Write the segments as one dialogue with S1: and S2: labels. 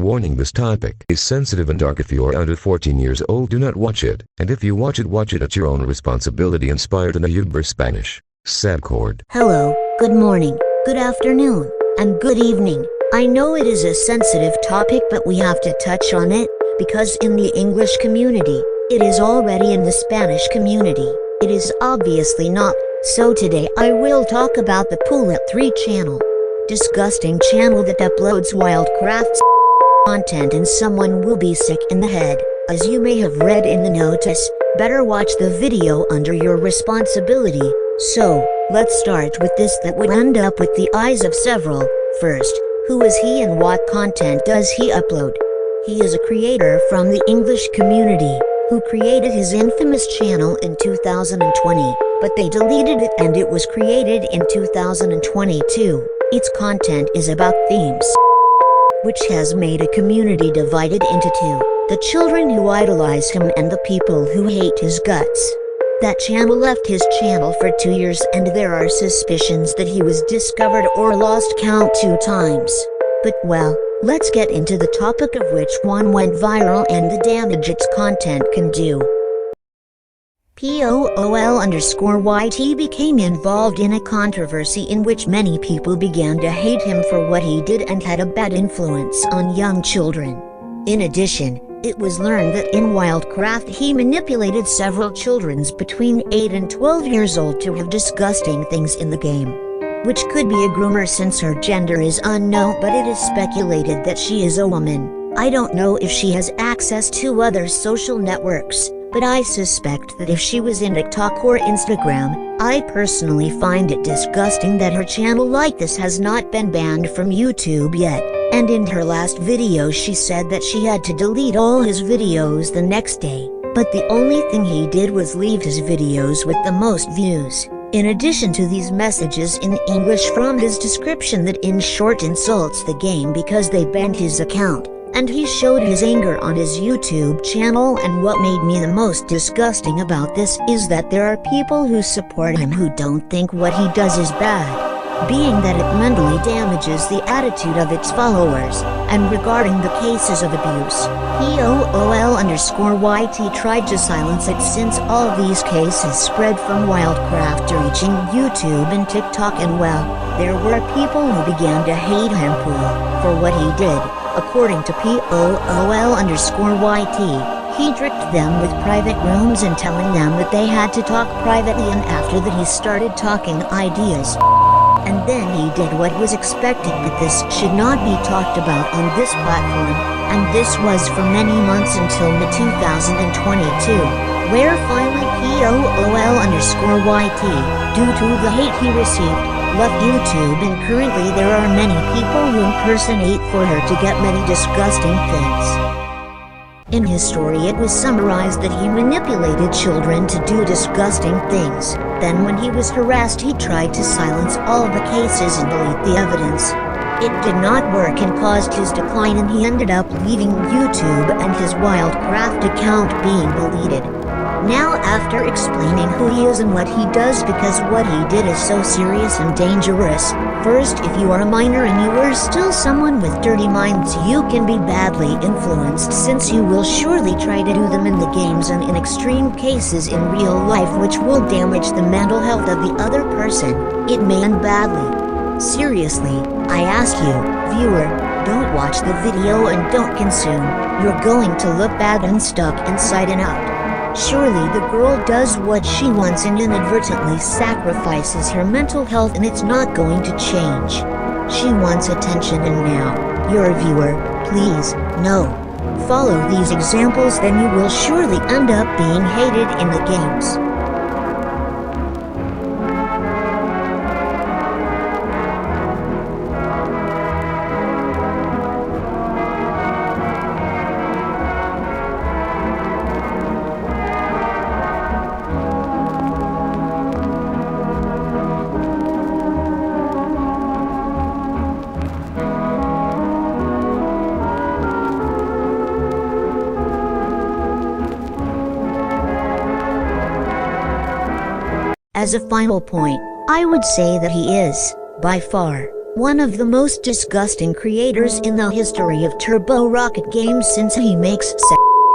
S1: Warning: this topic is sensitive and dark. If you are under 14 years old, do not watch it. And if you watch it at your own responsibility. Inspired in a Uber Spanish. Sad chord.
S2: Hello, good morning, good afternoon, and good evening. I know it is a sensitive topic, but we have to touch on it, because in the English community, it is already in the Spanish community. It is obviously not. So today I will talk about the Pool at 3 channel. Disgusting channel that uploads Wildcraft content, and someone will be sick in the head. As you may have read in the notice, better watch the video under your responsibility. So, let's start with this that would end up with the eyes of several. First, who is he and what content does he upload? He is a creator from the English community, who created his infamous channel in 2020, but they deleted it and it was created in 2022. Its content is about themes, which has made a community divided into two: the children who idolize him and the people who hate his guts. That channel left his channel for 2 years, and there are suspicions that he was discovered or lost count 2 times. But well, let's get into the topic of which one went viral and the damage its content can do. POOL_YT became involved in a controversy in which many people began to hate him for what he did and had a bad influence on young children. In addition, it was learned that in Wildcraft he manipulated several children between 8 and 12 years old to have disgusting things in the game. Which could be a groomer since her gender is unknown, but it is speculated that she is a woman. I don't know if she has access to other social networks, but I suspect that if she was in TikTok or Instagram. I personally find it disgusting that her channel like this has not been banned from YouTube yet, and in her last video she said that she had to delete all his videos the next day, but the only thing he did was leave his videos with the most views. In addition to these messages in English from his description that in short insults the game because they banned his account, and he showed his anger on his YouTube channel. And what made me the most disgusting about this is that there are people who support him who don't think what he does is bad, being that it mentally damages the attitude of its followers. And regarding the cases of abuse, POOL_YT tried to silence it since all these cases spread from Wildcraft reaching YouTube and TikTok, and well, there were people who began to hate him for what he did. According to POOL_YT, he tricked them with private rooms and telling them that they had to talk privately, and after that he started talking ideas. And then he did what was expected, but this should not be talked about on this platform, and this was for many months until mid-2022, where finally POOL_YT, due to the hate he received, left YouTube, and currently there are many people who impersonate for her to get many disgusting things. In his story it was summarized that he manipulated children to do disgusting things. Then when he was harassed he tried to silence all the cases and delete the evidence. It did not work and caused his decline, and he ended up leaving YouTube and his Wildcraft account being deleted. Now, after explaining who he is and what he does, because what he did is so serious and dangerous. First, if you are a minor and you are still someone with dirty minds, you can be badly influenced, since you will surely try to do them in the games and in extreme cases in real life, which will damage the mental health of the other person. It may end badly. Seriously, I ask you, viewer, don't watch the video and don't consume. You're going to look bad and stuck inside and out. Surely the girl does what she wants and inadvertently sacrifices her mental health, and it's not going to change. She wants attention, and now, you're a viewer, please, no. Follow these examples, then you will surely end up being hated in the games. As a final point, I would say that he is, by far, one of the most disgusting creators in the history of Turbo Rocket games, since he makes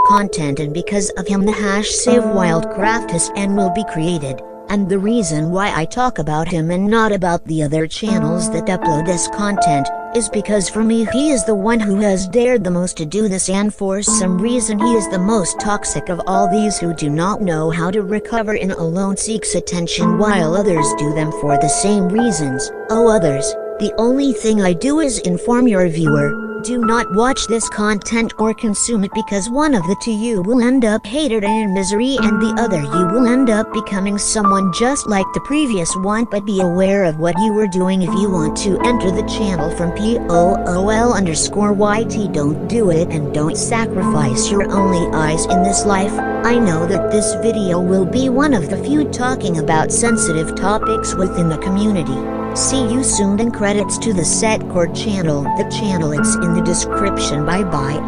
S2: content, and because of him the #save Wildcraft has and will be created. And the reason why I talk about him and not about the other channels that upload this content is because for me he is the one who has dared the most to do this, and for some reason he is the most toxic of all these who do not know how to recover and alone seeks attention while others do them for the same reasons. Oh others, the only thing I do is inform your viewer. Do not watch this content or consume it, because one of the two you will end up hated and in misery, and the other you will end up becoming someone just like the previous one. But be aware of what you are doing. If you want to enter the channel from POOL_YT, don't do it, and don't sacrifice your only eyes in this life. I know that this video will be one of the few talking about sensitive topics within the community. See you soon, and credits to the Setcore channel. The channel, it's in the description. Bye bye.